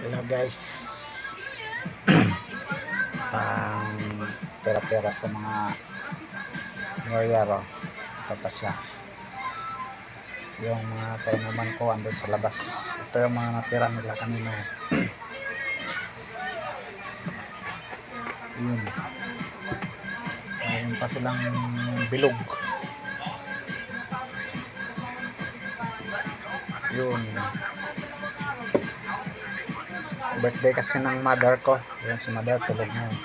Hello guys. Pang pera-pera sa mga nangyayaro. Ito pa siya. Yung mga kainuman ko andun sa labas. Ito yung mga natira nila kanina. Yun. Mayroon pa silang bilog. Yun. Birthday kasi ng mother ko. Yun si mother tulog na yun.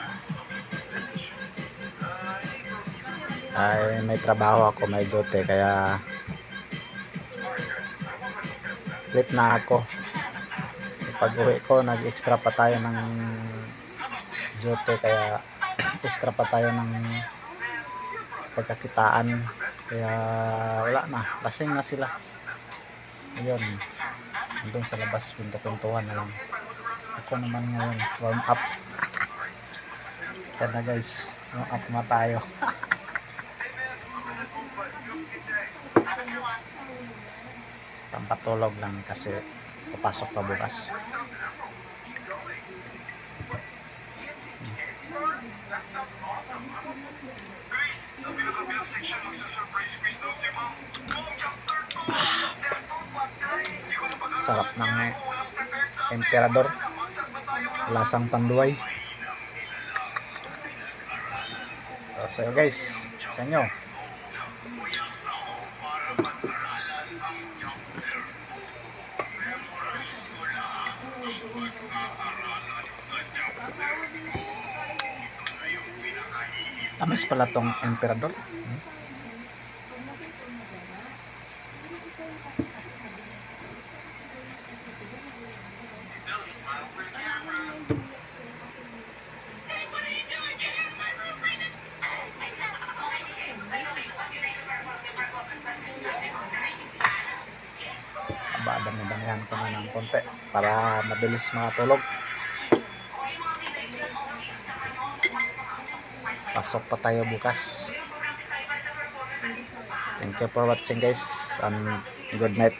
Ay may trabaho ako, may jote, kaya late na ako. Pag uwi ko nag extra pa tayo ng jote, kaya extra pa tayo ng pagkakitaan, kaya wala na, lasing na sila. Ayun, doon sa labas pinto-pintuhan na lang. Ako naman ngayon warm up. Kaya na guys, warm up na tayo. Pampatulog lang kasi papasok pa bukas. Sarap ng emperador, lasang tanduay. So guys, sa inyo tamis pala tong emperador. Dami-damihan ko na ng konti para mabilis makatulog. Pasok pa tayo bukas. Thank you for watching guys, and good night.